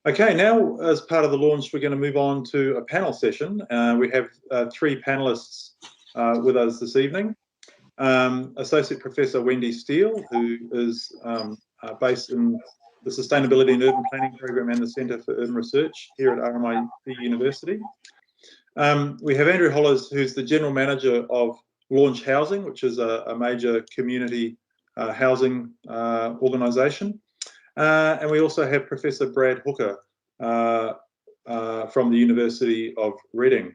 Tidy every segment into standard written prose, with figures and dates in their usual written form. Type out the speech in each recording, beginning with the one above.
Okay, now as part of the launch, we're going to move on to a panel session. We have three panelists with us this evening. Associate Professor Wendy Steele, who is based in the Sustainability and Urban Planning Program and the Centre for Urban Research here at RMIT University. We have Andrew Hollers, who's the General Manager of Launch Housing, which is a major community housing organisation. And we also have Professor Brad Hooker from the University of Reading.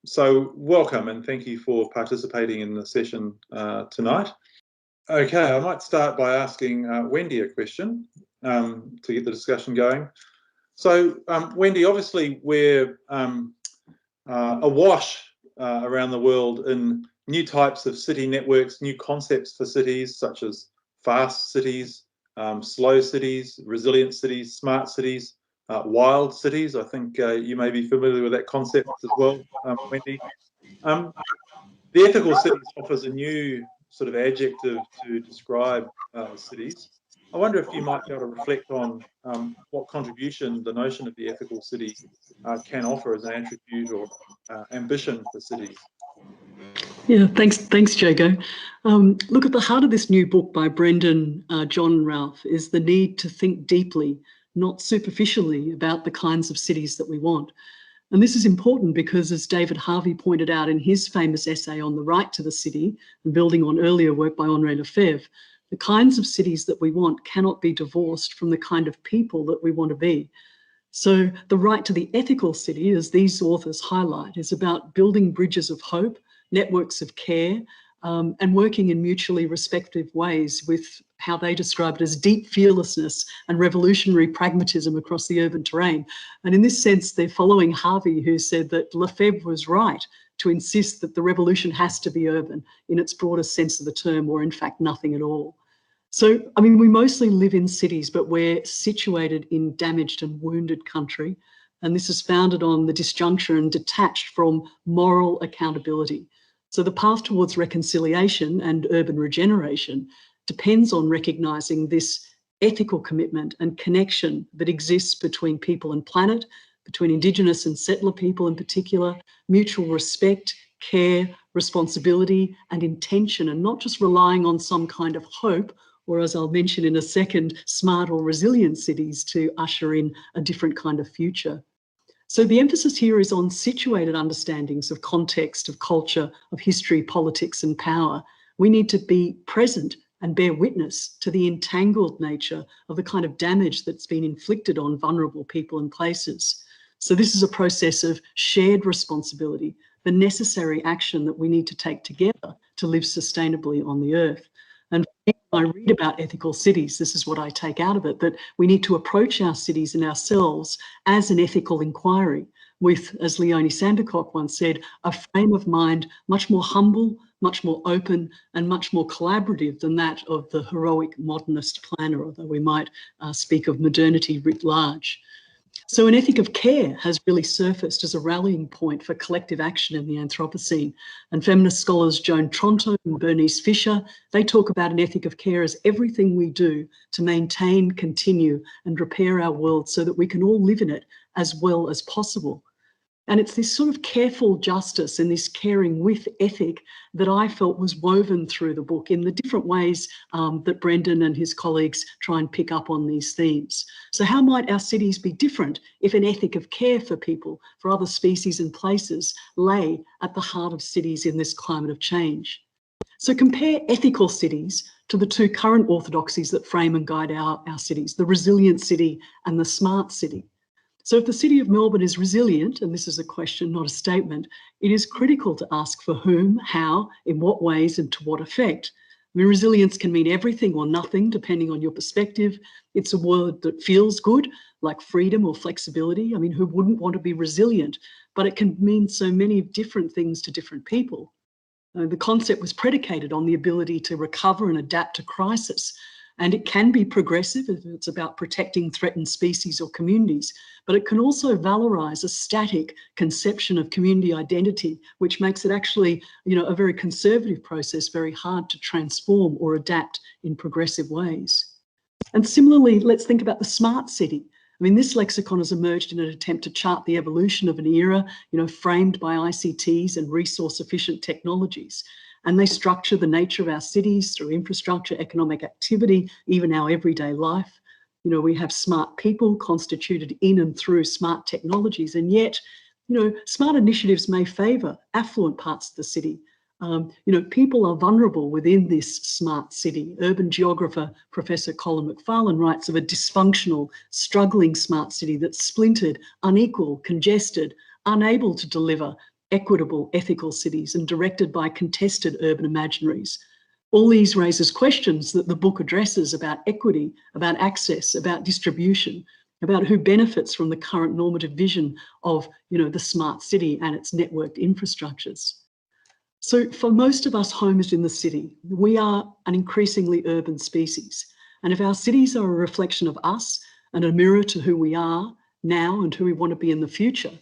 So welcome and thank you for participating in the session tonight. Okay, I might start by asking Wendy a question to get the discussion going. So Wendy, obviously we're awash around the world in new types of city networks, new concepts for cities such as fast cities, slow cities, resilient cities, smart cities, wild cities. I think you may be familiar with that concept as well, Wendy. The ethical cities offers a new sort of adjective to describe cities. I wonder if you might be able to reflect on what contribution the notion of the ethical city can offer as an attribute or ambition for cities. Yeah, thanks, Jogo. Look, at the heart of this new book by Brendan, John and Ralph is the need to think deeply, not superficially, about the kinds of cities that we want. And this is important because, as David Harvey pointed out in his famous essay on the right to the city, and building on earlier work by Henri Lefebvre, the kinds of cities that we want cannot be divorced from the kind of people that we want to be. So the right to the ethical city, as these authors highlight, is about building bridges of hope, networks of care, and working in mutually respective ways with how they describe it as deep fearlessness and revolutionary pragmatism across the urban terrain. And in this sense, they're following Harvey, who said that Lefebvre was right to insist that the revolution has to be urban in its broadest sense of the term, or in fact nothing at all. So, I mean, we mostly live in cities, but we're situated in damaged and wounded country. And this is founded on the disjuncture and detached from moral accountability. So the path towards reconciliation and urban regeneration depends on recognising this ethical commitment and connection that exists between people and planet, between Indigenous and settler people in particular, mutual respect, care, responsibility and intention, and not just relying on some kind of hope, or as I'll mention in a second, smart or resilient cities to usher in a different kind of future. So the emphasis here is on situated understandings of context, of culture, of history, politics and power. We need to be present and bear witness to the entangled nature of the kind of damage that's been inflicted on vulnerable people and places. So this is a process of shared responsibility, the necessary action that we need to take together to live sustainably on the earth. And when I read about ethical cities, this is what I take out of it, that we need to approach our cities and ourselves as an ethical inquiry with, as Leonie Sandercock once said, a frame of mind much more humble, much more open and much more collaborative than that of the heroic modernist planner, although we might speak of modernity writ large. So an ethic of care has really surfaced as a rallying point for collective action in the Anthropocene. And feminist scholars Joan Tronto and Bernice Fisher, they talk about an ethic of care as everything we do to maintain, continue and repair our world so that we can all live in it as well as possible. And it's this sort of careful justice and this caring with ethic that I felt was woven through the book in the different ways that Brendan and his colleagues try and pick up on these themes. So how might our cities be different if an ethic of care for people, for other species and places, lay at the heart of cities in this climate of change? So compare ethical cities to the two current orthodoxies that frame and guide our cities, the resilient city and the smart city. So if the City of Melbourne is resilient, and this is a question, not a statement, it is critical to ask for whom, how, in what ways and to what effect. I mean, resilience can mean everything or nothing, depending on your perspective. It's a word that feels good, like freedom or flexibility. I mean, who wouldn't want to be resilient? But it can mean so many different things to different people. The concept was predicated on the ability to recover and adapt to crisis. And it can be progressive if it's about protecting threatened species or communities, but it can also valorize a static conception of community identity, which makes it actually, a very conservative process, very hard to transform or adapt in progressive ways. And similarly, let's think about the smart city. I mean, this lexicon has emerged in an attempt to chart the evolution of an era, framed by ICTs and resource-efficient technologies. And they structure the nature of our cities through infrastructure, economic activity, even our everyday life. We have smart people constituted in and through smart technologies, and yet, smart initiatives may favour affluent parts of the city. People are vulnerable within this smart city. Urban geographer Professor Colin McFarlane writes of a dysfunctional, struggling smart city that's splintered, unequal, congested, unable to deliver equitable, ethical cities and directed by contested urban imaginaries. All these raises questions that the book addresses about equity, about access, about distribution, about who benefits from the current normative vision of, the smart city and its networked infrastructures. So for most of us, home is in the city. We are an increasingly urban species. And if our cities are a reflection of us and a mirror to who we are now and who we want to be in the future,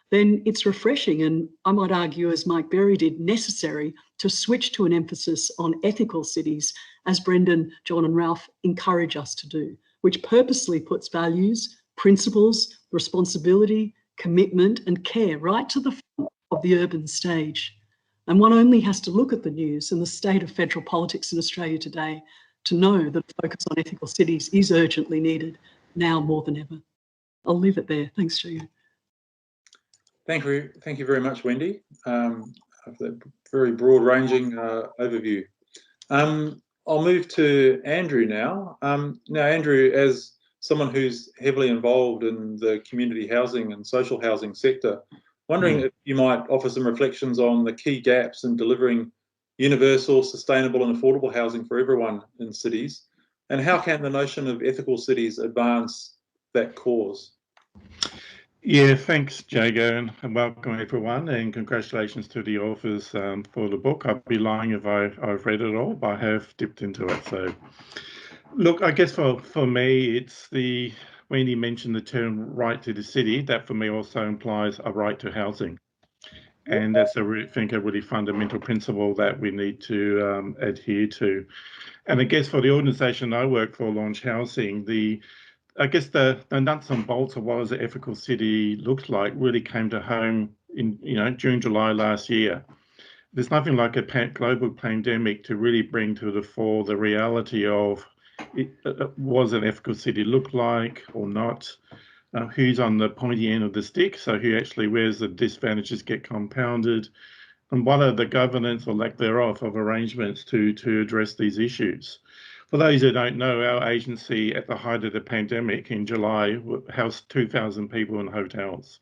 then it's refreshing and, I might argue, as Mike Berry did, necessary to switch to an emphasis on ethical cities, as Brendan, John and Ralph encourage us to do, which purposely puts values, principles, responsibility, commitment and care right to the front of the urban stage. And one only has to look at the news and the state of federal politics in Australia today to know that a focus on ethical cities is urgently needed, now more than ever. I'll leave it there. Thanks, Jogo. Thank you very much, Wendy, for that very broad-ranging overview. I'll move to Andrew now. Now, Andrew, as someone who's heavily involved in the community housing and social housing sector, wondering if you might offer some reflections on the key gaps in delivering universal, sustainable and affordable housing for everyone in cities, and how can the notion of ethical cities advance that cause? Yeah, thanks, Jogo, and welcome everyone, and congratulations to the authors for the book. I'd be lying if I've read it all, but I have dipped into it. So, look, I guess for me, it's when you mentioned the term right to the city, that for me also implies a right to housing. And that's, I think, a really fundamental principle that we need to adhere to. And I guess for the organisation I work for, Launch Housing, I guess the nuts and bolts of what an ethical city looked like really came to home in June, July last year. There's nothing like a global pandemic to really bring to the fore the reality of what an ethical city look like or not, who's on the pointy end of the stick, so where's the disadvantages get compounded, and what are the governance or lack thereof of arrangements to address these issues. For those who don't know, our agency at the height of the pandemic in July housed 2,000 people in hotels.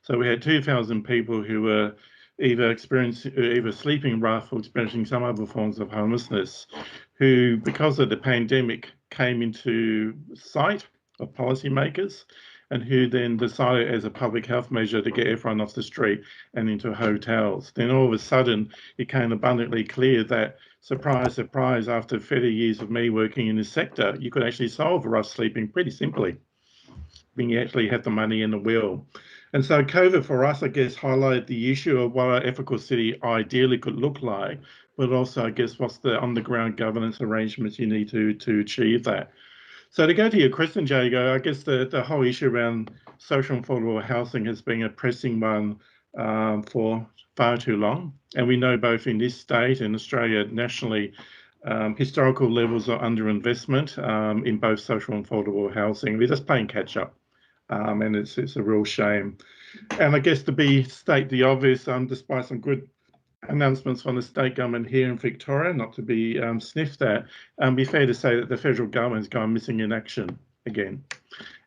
So we had 2,000 people who were either sleeping rough or experiencing some other forms of homelessness, who, because of the pandemic, came into sight of policymakers and who then decided as a public health measure to get everyone off the street and into hotels. Then all of a sudden, it became abundantly clear that, surprise, surprise, after 30 years of me working in this sector, you could actually solve rough sleeping pretty simply when you actually have the money in the will. And so COVID for us, I guess, highlighted the issue of what an ethical city ideally could look like, but also, I guess, what's the on-the-ground governance arrangements you need to achieve that. So to go to your question, Jago, I guess the whole issue around social and affordable housing has been a pressing one for far too long. And we know both in this state and Australia nationally, historical levels of underinvestment in both social and affordable housing. We're just playing catch up. And it's a real shame. And I guess to state the obvious, despite some good announcements from the state government here in Victoria, not to be sniffed at, be fair to say that the federal government's gone missing in action again.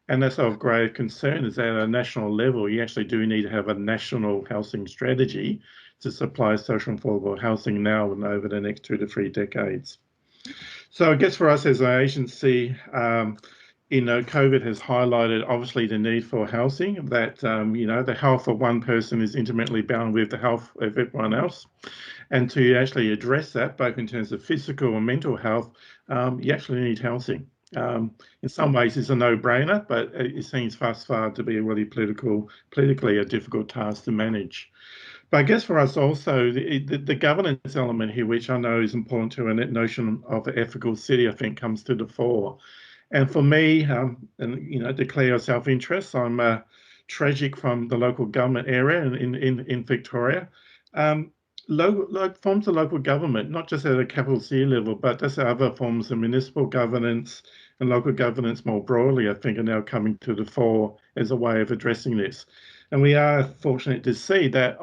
And that's of grave concern, is that at a national level, you actually do need to have a national housing strategy to supply social and affordable housing now and over the next 2 to 3 decades. So I guess for us as an agency, COVID has highlighted obviously the need for housing, that, the health of one person is intimately bound with the health of everyone else. And to actually address that, both in terms of physical and mental health, you actually need housing. In some ways it's a no-brainer, but it seems far to be a really politically a difficult task to manage. But I guess for us also, the governance element here, which I know is important to a notion of an ethical city, I think comes to the fore. And for me, and declare self-interest, I'm tragic from the local government area in Victoria. Forms of local government, not just at a capital C level, but just other forms of municipal governance and local governance more broadly, I think, are now coming to the fore as a way of addressing this. And we are fortunate to see that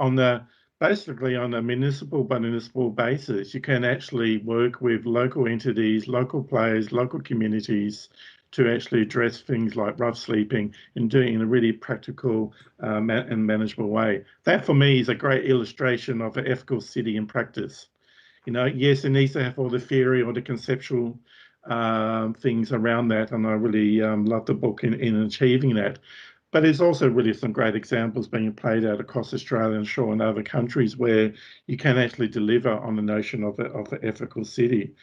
basically on a municipal by municipal basis, you can actually work with local entities, local players, local communities to actually address things like rough sleeping and doing it in a really practical and manageable way. That for me is a great illustration of an ethical city in practice. Yes, it needs to have all the theory or the conceptual things around that, and I really love the book in achieving that. But there's also really some great examples being played out across Australia and sure in other countries where you can actually deliver on the notion of an ethical city.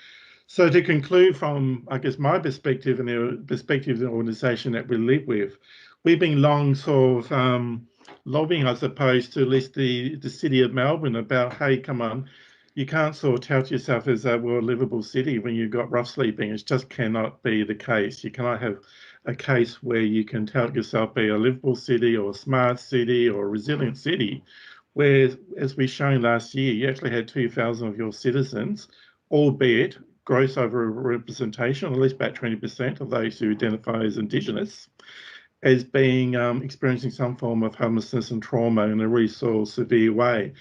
So to conclude from, I guess, my perspective and the perspective of the organisation that we live with, we've been long sort of lobbying, I suppose, to at least the city of Melbourne about, hey, come on, you can't sort of tout yourself as a well livable city when you've got rough sleeping. It just cannot be the case. You cannot have a case where you can tout yourself be a livable city or a smart city or a resilient city, where, as we shown last year, you actually had 2,000 of your citizens, albeit gross overrepresentation, at least about 20% of those who identify as Indigenous, as being experiencing some form of homelessness and trauma in a really sort of severe way.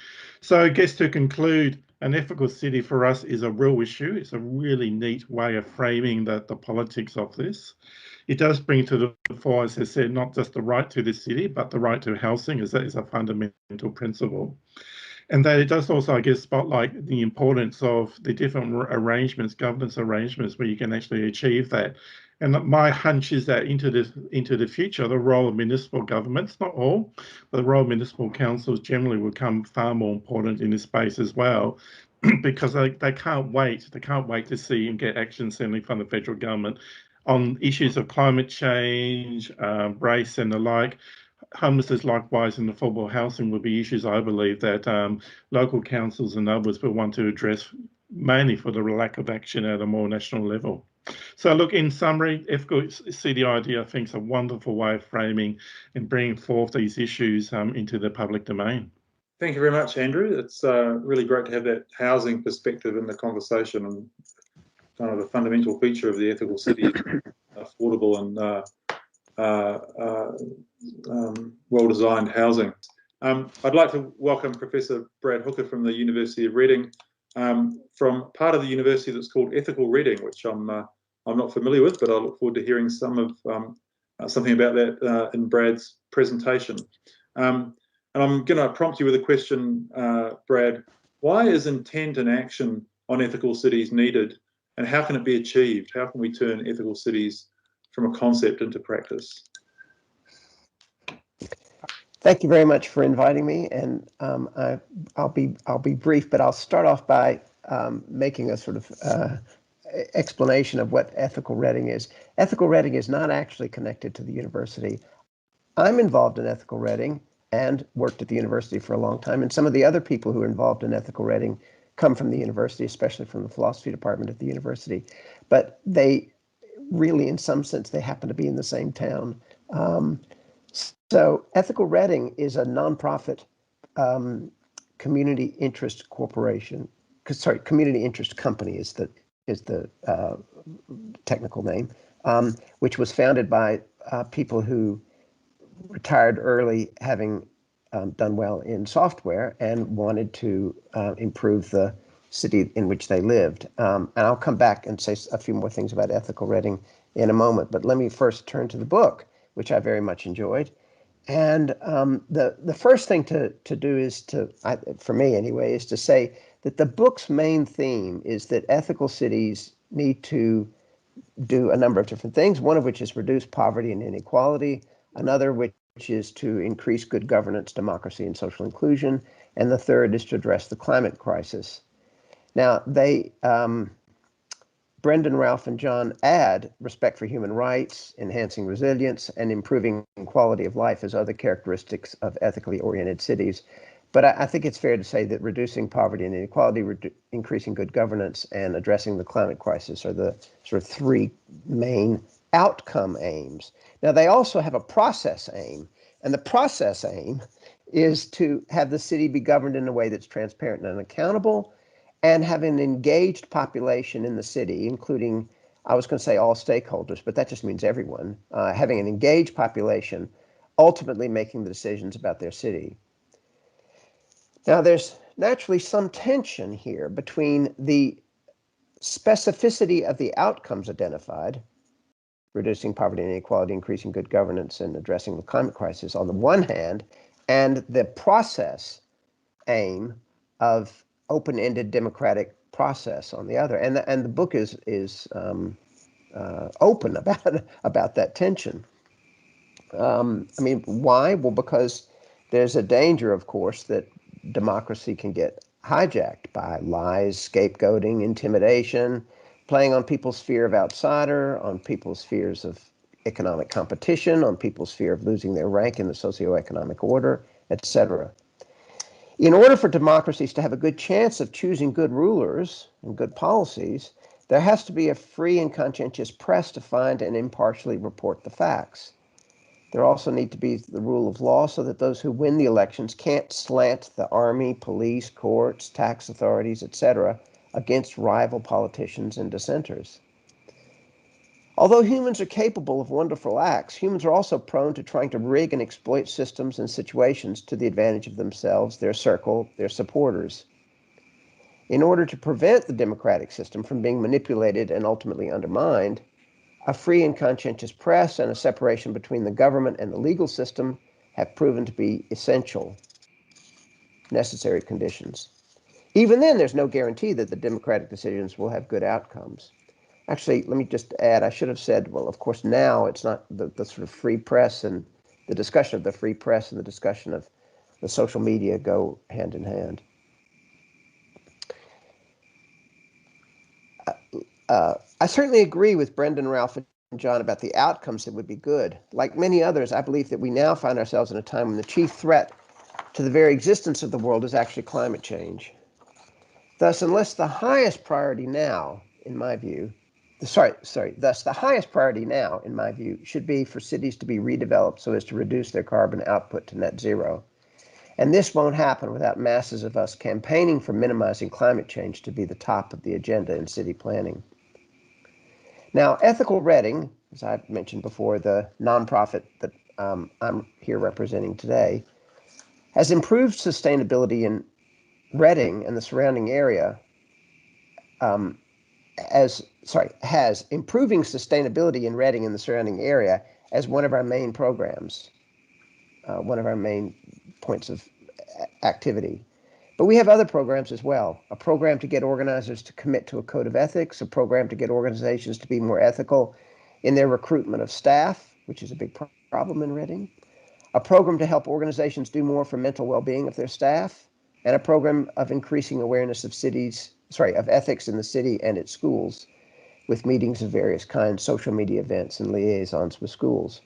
So I guess to conclude, an ethical city for us is a real issue. It's a really neat way of framing the politics of this. It does bring to the fore, as I said, not just the right to the city, but the right to housing is a fundamental principle. And that it does also, I guess, spotlight the importance of the different arrangements, governance arrangements, where you can actually achieve that. And my hunch is that into the future, the role of municipal governments, not all, but the role of municipal councils generally will become far more important in this space as well, because they can't wait. They can't wait to see and get action, certainly from the federal government, on issues of climate change, race, and the like. Homelessness, likewise, and affordable housing will be issues, I believe, that local councils and others will want to address, mainly for the lack of action at a more national level. So, look, in summary, ethical CDID, I think, is a wonderful way of framing and bringing forth these issues into the public domain. Thank you very much, Andrew. It's really great to have that housing perspective in the conversation, and kind of a fundamental feature of the ethical city, affordable and well-designed housing. I'd like to welcome Professor Brad Hooker from the University of Reading, from part of the university that's called Ethical Reading, which I'm not familiar with, but I look forward to hearing something about that in Brad's presentation. And I'm going to prompt you with a question, Brad. Why is intent and action on ethical cities needed, and how can it be achieved? How can we turn ethical cities from a concept into practice? Thank you very much for inviting me, and I'll be brief, but I'll start off by making a sort of explanation of what ethical reading is. Ethical reading is not actually connected to the university. I'm involved in ethical reading and worked at the university for a long time, and some of the other people who are involved in ethical reading come from the university, especially from the philosophy department at the university. But they really, in some sense, they happen to be in the same town. So Ethical Reading is a nonprofit community interest corporation. Community interest company is the technical name, which was founded by people who retired early, having done well in software and wanted to improve the city in which they lived. And I'll come back and say a few more things about ethical reading in a moment. But let me first turn to the book, which I very much enjoyed. And the first thing to do is for me anyway, is to say that the book's main theme is that ethical cities need to do a number of different things, one of which is reduce poverty and inequality, another which is to increase good governance, democracy, and social inclusion, and the third is to address the climate crisis. Now, Brendan, Ralph, and John add respect for human rights, enhancing resilience, and improving quality of life as other characteristics of ethically oriented cities. But I think it's fair to say that reducing poverty and inequality, increasing good governance, and addressing the climate crisis are the sort of three main outcome aims. Now, they also have a process aim, and the process aim is to have the city be governed in a way that's transparent and accountable, and have an engaged population in the city, including, I was going to say all stakeholders, but that just means everyone, having an engaged population, ultimately making the decisions about their city. Now, there's naturally some tension here between the specificity of the outcomes identified, reducing poverty and inequality, increasing good governance, and addressing the climate crisis on the one hand, and the process aim of open-ended democratic process on the other. And the book is open about that tension. I mean, why? Well, because there's a danger, of course, that democracy can get hijacked by lies, scapegoating, intimidation, playing on people's fear of outsider, on people's fears of economic competition, on people's fear of losing their rank in the socioeconomic order, etc. In order for democracies to have a good chance of choosing good rulers and good policies, there has to be a free and conscientious press to find and impartially report the facts. There also need to be the rule of law so that those who win the elections can't slant the army, police, courts, tax authorities, etc., against rival politicians and dissenters. Although humans are capable of wonderful acts, humans are also prone to trying to rig and exploit systems and situations to the advantage of themselves, their circle, their supporters. In order to prevent the democratic system from being manipulated and ultimately undermined, a free and conscientious press and a separation between the government and the legal system have proven to be essential, necessary conditions. Even then, there's no guarantee that the democratic decisions will have good outcomes. Actually, let me just add, I should have said, well, of course, now it's not the sort of free press, and the discussion of the free press and the discussion of the social media go hand in hand. I certainly agree with Brendan, Ralph, and John about the outcomes that would be good. Like many others, I believe that we now find ourselves in a time when the chief threat to the very existence of the world is actually climate change. Thus, unless the highest priority now, in my view, thus the highest priority now, in my view, should be for cities to be redeveloped so as to reduce their carbon output to net zero. And this won't happen without masses of us campaigning for minimizing climate change to be the top of the agenda in city planning. Now, Ethical Reading, as I've mentioned before, the nonprofit that I'm here representing today, has improved sustainability in Reading and the surrounding area has improving sustainability in Reading and the surrounding area as one of our main programs, one of our main points of activity. But we have other programs as well. A program to get organizers to commit to a code of ethics, a program to get organizations to be more ethical in their recruitment of staff, which is a big problem in Reading, a program to help organizations do more for mental well-being of their staff, and a program of increasing awareness of ethics in the city and its schools, with meetings of various kinds, social media events, and liaisons with schools.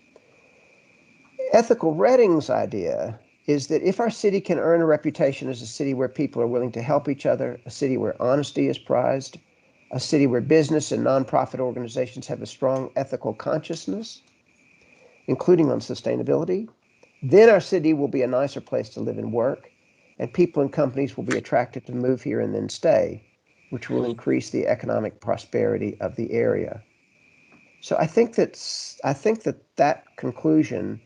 Ethical Reading's idea is that if our city can earn a reputation as a city where people are willing to help each other, a city where honesty is prized, a city where business and nonprofit organizations have a strong ethical consciousness, including on sustainability, then our city will be a nicer place to live and work, and people and companies will be attracted to move here and then stay, which will increase the economic prosperity of the area. So I think that conclusion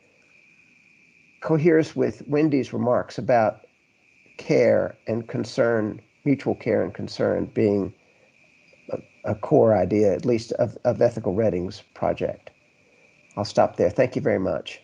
coheres with Wendy's remarks about care and concern, mutual care and concern being a core idea, at least of Ethical Reading's project. I'll stop there. Thank you very much.